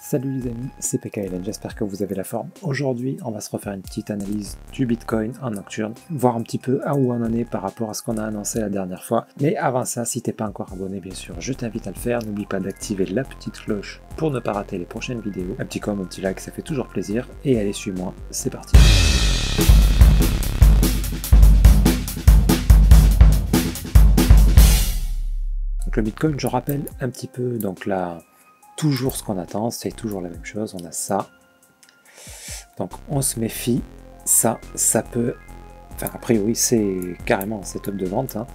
Salut les amis, c'est PKLN, j'espère que vous avez la forme. Aujourd'hui, on va se refaire une petite analyse du Bitcoin en nocturne, voir un petit peu à où on en est par rapport à ce qu'on a annoncé la dernière fois. Mais avant ça, si t'es pas encore abonné, bien sûr, je t'invite à le faire. N'oublie pas d'activer la petite cloche pour ne pas rater les prochaines vidéos. Un petit comme, un petit like, ça fait toujours plaisir. Et allez, suis-moi, c'est parti. Donc le Bitcoin, je rappelle un petit peu, donc là, toujours ce qu'on attend, c'est toujours la même chose, on a ça. Donc on se méfie, ça peut, enfin a priori c'est carrément un setup de vente, hein,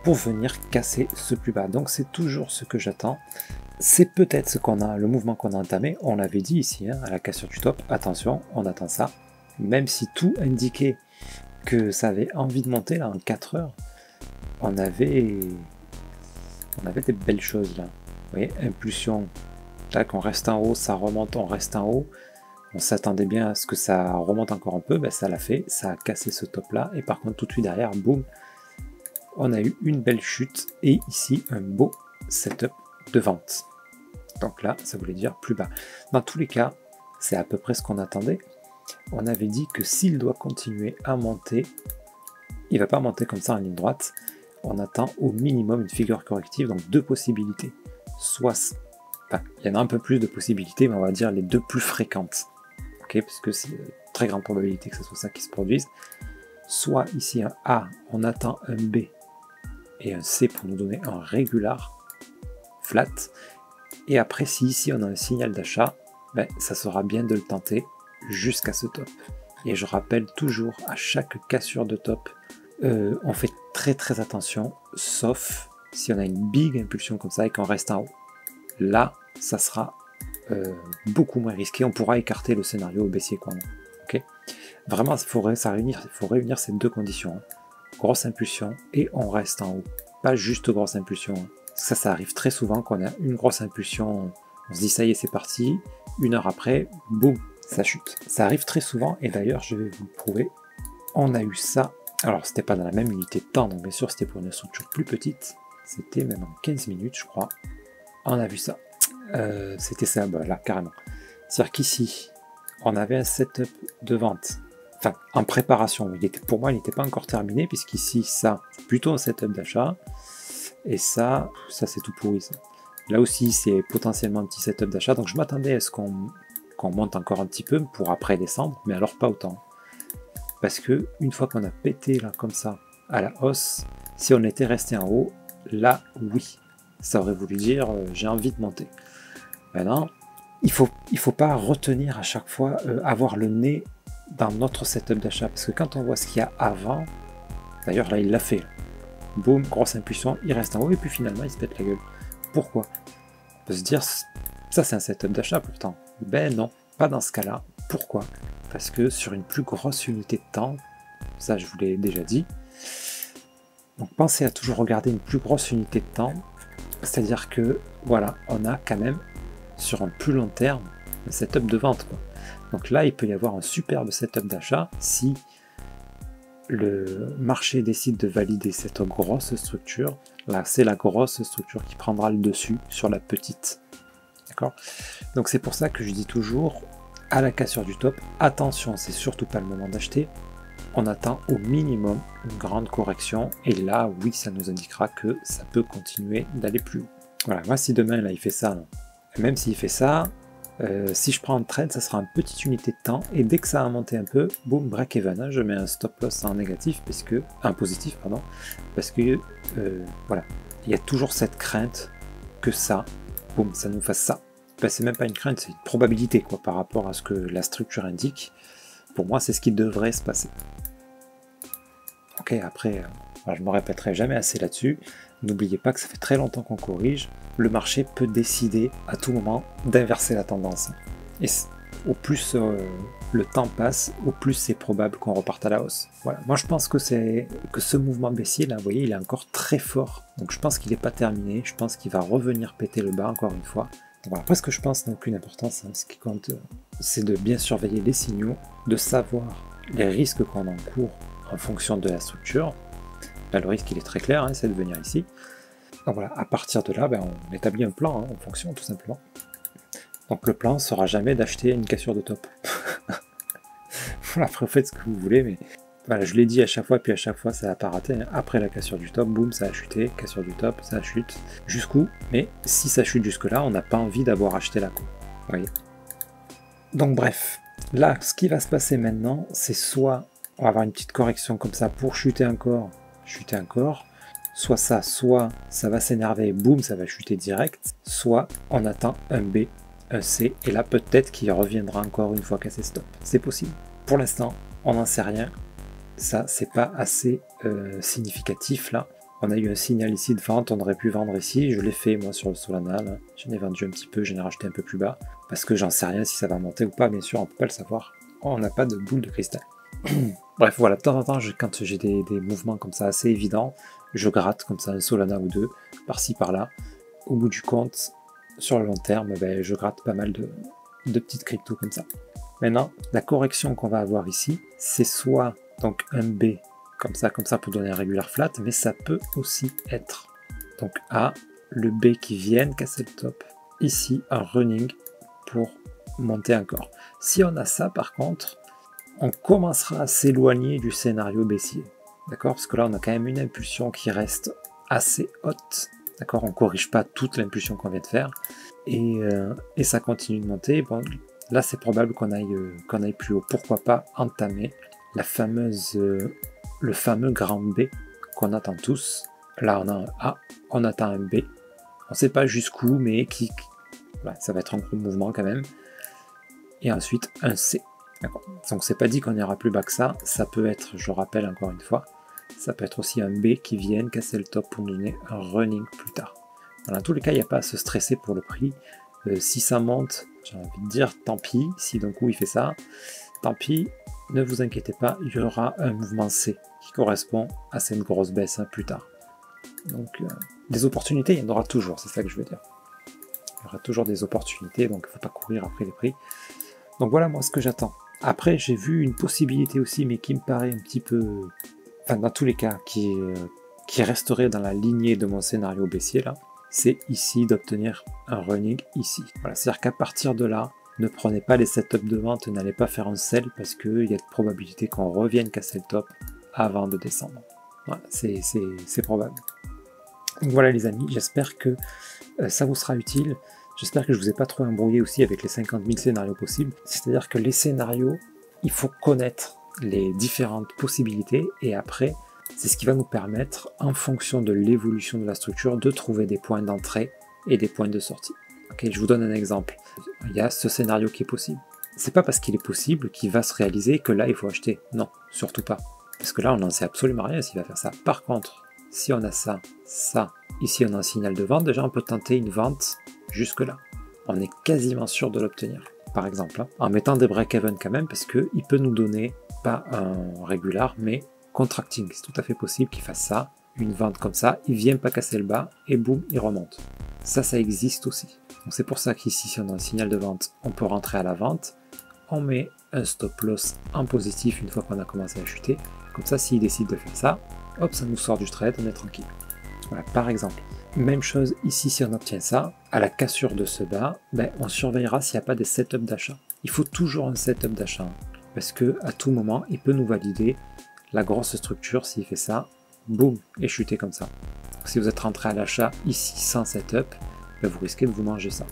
pour venir casser ce plus bas. Donc c'est toujours ce que j'attends. C'est peut-être ce qu'on a, le mouvement qu'on a entamé, on l'avait dit ici, hein, à la cassure du top, attention, on attend ça. Même si tout indiquait que ça avait envie de monter là en 4 heures, on avait des belles choses là. Vous voyez, impulsion, tac, on reste en haut, ça remonte, on reste en haut. On s'attendait bien à ce que ça remonte encore un peu, ben ça l'a fait, ça a cassé ce top là. Et par contre, tout de suite derrière, boum, on a eu une belle chute. Et ici, un beau setup de vente. Donc là, ça voulait dire plus bas. Dans tous les cas, c'est à peu près ce qu'on attendait. On avait dit que s'il doit continuer à monter, il ne va pas monter comme ça en ligne droite. On attend au minimum une figure corrective, donc deux possibilités. Soit, enfin, il y en a un peu plus de possibilités, mais on va dire les deux plus fréquentes. Ok, parce que c'est très grande probabilité que ce soit ça qui se produise. Soit ici un A, on attend un B et un C pour nous donner un régular flat. Et après, si ici on a un signal d'achat, ben, ça sera bien de le tenter jusqu'à ce top. Et je rappelle toujours à chaque cassure de top, on fait très attention, sauf si on a une big impulsion comme ça et qu'on reste en haut. Là, ça sera beaucoup moins risqué, on pourra écarter le scénario baissier qu'on a. Okay, vraiment, il faut réunir ces deux conditions. Hein. Grosse impulsion et on reste en haut. Pas juste grosse impulsion. Hein. Ça arrive très souvent qu'on a une grosse impulsion, on se dit ça y est, c'est parti. Une heure après, boum, ça chute. Ça arrive très souvent et d'ailleurs, je vais vous le prouver. On a eu ça. Alors, c'était pas dans la même unité de temps, donc bien sûr, c'était pour une structure plus petite. C'était même en 15 minutes, je crois. On a vu ça. C'était ça, bah, là, carrément. C'est-à-dire qu'ici, on avait un setup de vente, enfin, en préparation. Pour moi, il n'était pas encore terminé, puisqu'ici, ça, c'est plutôt un setup d'achat. Et ça c'est tout pourri, ça. Là aussi, c'est potentiellement un petit setup d'achat. Donc, je m'attendais à ce qu'on monte encore un petit peu pour après descendre, mais alors pas autant. Parce que une fois qu'on a pété là comme ça à la hausse, si on était resté en haut, là oui, ça aurait voulu dire j'ai envie de monter. Maintenant, il faut pas retenir à chaque fois avoir le nez dans notre setup d'achat, parce que quand on voit ce qu'il y a avant, d'ailleurs là il l'a fait, boum, grosse impulsion, il reste en haut et puis finalement il se pète la gueule. Pourquoi? On peut se dire ça c'est un setup d'achat pourtant. Ben non, pas dans ce cas-là. Pourquoi? Parce que sur une plus grosse unité de temps, ça je vous l'ai déjà dit, donc pensez à toujours regarder une plus grosse unité de temps, c'est-à-dire que voilà, on a quand même sur un plus long terme un setup de vente, quoi. Donc là il peut y avoir un superbe setup d'achat si le marché décide de valider cette grosse structure. Là c'est la grosse structure qui prendra le dessus sur la petite, d'accord? Donc c'est pour ça que je dis toujours à la cassure du top, attention, c'est surtout pas le moment d'acheter. On attend au minimum une grande correction et là, oui, ça nous indiquera que ça peut continuer d'aller plus haut. Voilà, moi si demain là il fait ça, même s'il fait ça, si je prends un trade, ça sera une petite unité de temps et dès que ça a monté un peu, boum, break even, hein, je mets un stop loss en négatif, un positif, pardon, parce que voilà, il y a toujours cette crainte que ça, boum, ça nous fasse ça. Ben, c'est même pas une crainte, c'est une probabilité quoi, par rapport à ce que la structure indique. Pour moi, c'est ce qui devrait se passer. Ok, après, je ne me répéterai jamais assez là-dessus. N'oubliez pas que ça fait très longtemps qu'on corrige. Le marché peut décider à tout moment d'inverser la tendance. Et au plus le temps passe, au plus c'est probable qu'on reparte à la hausse. Voilà. Moi, je pense que ce mouvement baissier, là, vous voyez, il est encore très fort. Donc, je pense qu'il n'est pas terminé. Je pense qu'il va revenir péter le bas encore une fois. Voilà. Après, ce que je pense n'a aucune importance, hein. Ce qui compte, c'est de bien surveiller les signaux, de savoir les risques qu'on encourt en fonction de la structure. Là, le risque, il est très clair, hein, c'est de venir ici. Donc voilà, à partir de là, ben, on établit un plan, hein, en fonction, tout simplement. Donc le plan sera jamais d'acheter une cassure de top. Voilà, après vous faites ce que vous voulez, mais voilà, je l'ai dit à chaque fois, puis à chaque fois ça n'a pas raté. Après la cassure du top, boum, ça a chuté, cassure du top, ça chute. Jusqu'où? Mais si ça chute jusque-là, on n'a pas envie d'avoir acheté là, quoi. Vous voyez? Donc bref, là, ce qui va se passer maintenant, c'est soit on va avoir une petite correction comme ça pour chuter encore, soit ça va s'énerver, boum, ça va chuter direct, soit on attend un B, un C, et là peut-être qu'il reviendra encore une fois cassé stop. C'est possible. Pour l'instant, on n'en sait rien. Ça, c'est pas assez significatif là. On a eu un signal ici de vente, on aurait pu vendre ici, je l'ai fait moi sur le Solana, j'en ai vendu un petit peu, j'en ai racheté un peu plus bas, parce que j'en sais rien si ça va monter ou pas, bien sûr, on peut pas le savoir, on n'a pas de boule de cristal. Bref, voilà, de temps en temps, quand j'ai des mouvements comme ça assez évidents, je gratte comme ça un Solana ou deux, par-ci par-là. Au bout du compte, sur le long terme, ben, je gratte pas mal de petites cryptos comme ça. Maintenant, la correction qu'on va avoir ici, c'est soit donc un B comme ça pour donner un regular flat, mais ça peut aussi être donc A, le B qui vienne casser le top, ici un running pour monter encore. Si on a ça par contre, on commencera à s'éloigner du scénario baissier, d'accord? Parce que là on a quand même une impulsion qui reste assez haute, d'accord? On ne corrige pas toute l'impulsion qu'on vient de faire, et ça continue de monter. Bon, là c'est probable qu'on aille plus haut. Pourquoi pas entamer la fameuse le fameux grand B qu'on attend tous. Là on a un A, on attend un B, on ne sait pas jusqu'où, mais voilà, ça va être un gros mouvement quand même, et ensuite un C. Donc c'est pas dit qu'on ira plus bas que ça, ça peut être, je rappelle encore une fois, ça peut être aussi un B qui vienne casser le top pour nous donner un running plus tard. Dans tous les cas, il n'y a pas à se stresser pour le prix. Si ça monte, j'ai envie de dire tant pis, si d'un coup il fait ça, tant pis, ne vous inquiétez pas, il y aura un mouvement C qui correspond à cette grosse baisse plus tard. Donc des opportunités, il y en aura toujours, c'est ça que je veux dire. Il y aura toujours des opportunités, donc il ne faut pas courir après les prix. Donc voilà moi ce que j'attends. Après j'ai vu une possibilité aussi, mais qui me paraît un petit peu, enfin dans tous les cas, qui resterait dans la lignée de mon scénario baissier là, c'est ici d'obtenir un running ici. Voilà, c'est-à-dire qu'à partir de là, ne prenez pas les setups de vente, n'allez pas faire un sell parce qu'il y a de probabilité qu'on revienne casser le top avant de descendre. Voilà, c'est probable. Donc voilà les amis, j'espère que ça vous sera utile. J'espère que je ne vous ai pas trop embrouillé aussi avec les 50 000 scénarios possibles. C'est-à-dire que les scénarios, il faut connaître les différentes possibilités et après, c'est ce qui va nous permettre, en fonction de l'évolution de la structure, de trouver des points d'entrée et des points de sortie. Okay, je vous donne un exemple. Il y a ce scénario qui est possible. C'est pas parce qu'il est possible qu'il va se réaliser que là il faut acheter. Non, surtout pas. Parce que là on n'en sait absolument rien s'il va faire ça. Par contre, si on a ça, ici on a un signal de vente, déjà on peut tenter une vente jusque là. On est quasiment sûr de l'obtenir. Par exemple, en mettant des break-even quand même, parce qu'il peut nous donner, pas un régular, mais contracting. C'est tout à fait possible qu'il fasse ça, une vente comme ça, il vient pas casser le bas, et boum, il remonte. Ça existe aussi. Donc c'est pour ça qu'ici, si on a un signal de vente, on peut rentrer à la vente, on met un stop loss en positif une fois qu'on a commencé à chuter, comme ça s'il décide de faire ça, hop, ça nous sort du trade, on est tranquille. Voilà, par exemple. Même chose ici, si on obtient ça, à la cassure de ce bas, ben, on surveillera s'il n'y a pas des setups d'achat. Il faut toujours un setup d'achat, parce que à tout moment, il peut nous valider la grosse structure. S'il fait ça, boum, et chuter comme ça. Donc, si vous êtes rentré à l'achat ici sans setup, ben, vous risquez de vous manger ça.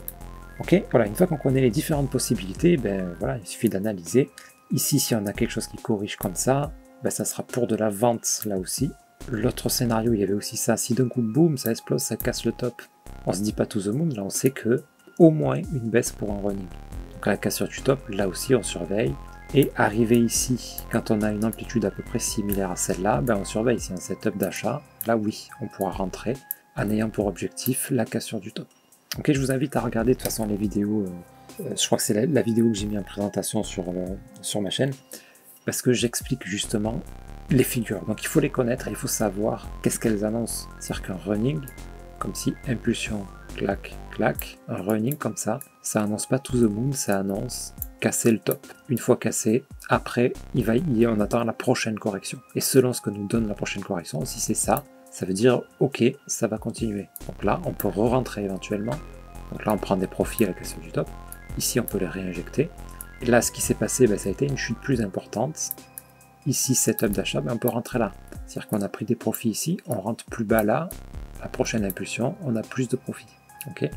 Ok, voilà, une fois qu'on connaît les différentes possibilités, ben, voilà, il suffit d'analyser. Ici, si on a quelque chose qui corrige comme ça, ben, ça sera pour de la vente là aussi. L'autre scénario, il y avait aussi ça, si d'un coup, boum, ça explose, ça casse le top. On se dit pas to the moon, là on sait que au moins une baisse pour un running. Donc à la cassure du top, là aussi on surveille. Et arrivé ici, quand on a une amplitude à peu près similaire à celle-là, ben on surveille ici un setup d'achat. Là oui, on pourra rentrer en ayant pour objectif la cassure du top. Ok, je vous invite à regarder de toute façon les vidéos, je crois que c'est la vidéo que j'ai mis en présentation sur ma chaîne, parce que j'explique justement les figures. Donc il faut les connaître et il faut savoir qu'est-ce qu'elles annoncent. C'est-à-dire qu'un running, comme si impulsion, clac, clac, un running comme ça annonce pas to the moon, ça annonce casser le top. Une fois cassé, après, on attend la prochaine correction. Et selon ce que nous donne la prochaine correction, si c'est ça, ça veut dire ok, ça va continuer. Donc là, on peut re-rentrer éventuellement Donc là, on prend des profits à la cassure du top. Ici, on peut les réinjecter. Et là, ce qui s'est passé, ça a été une chute plus importante. Ici, setup d'achat, on peut rentrer là. C'est-à-dire qu'on a pris des profits ici, on rentre plus bas là. La prochaine impulsion, on a plus de profits. Okay.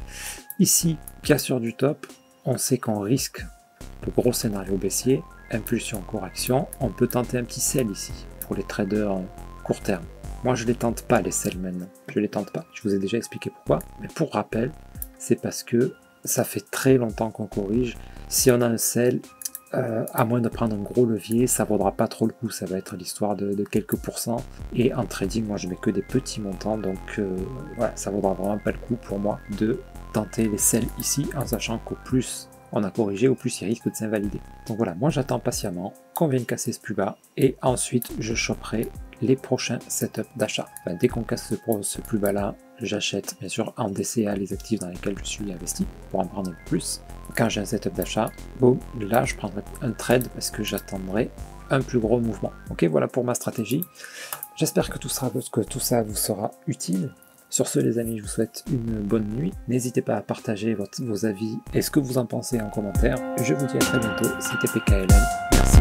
Ici, cassure du top, on sait qu'on risque le gros scénario baissier, impulsion, correction. On peut tenter un petit sell ici pour les traders court terme. Moi, je ne les tente pas, les sells maintenant. Je ne les tente pas. Je vous ai déjà expliqué pourquoi. Mais pour rappel, c'est parce que ça fait très longtemps qu'on corrige. Si on a un sell, à moins de prendre un gros levier, ça ne vaudra pas trop le coup. Ça va être l'histoire de quelques pourcents. Et en trading, moi, je mets que des petits montants. Donc, voilà, ça ne vaudra vraiment pas le coup pour moi de tenter les sells ici, en sachant qu'au plus on a corrigé, au plus il risque de s'invalider. Donc voilà, moi j'attends patiemment qu'on vienne casser ce plus bas et ensuite je choperai les prochains setups d'achat. Enfin, dès qu'on casse ce plus bas là, j'achète bien sûr en DCA les actifs dans lesquels je suis investi pour en prendre un peu plus. Quand j'ai un setup d'achat, boum, là je prendrai un trade parce que j'attendrai un plus gros mouvement. Ok, voilà pour ma stratégie. J'espère que tout ça vous sera utile. Sur ce les amis, je vous souhaite une bonne nuit. N'hésitez pas à partager vos avis et ce que vous en pensez en commentaire. Je vous dis à très bientôt, c'était PKLN. Merci.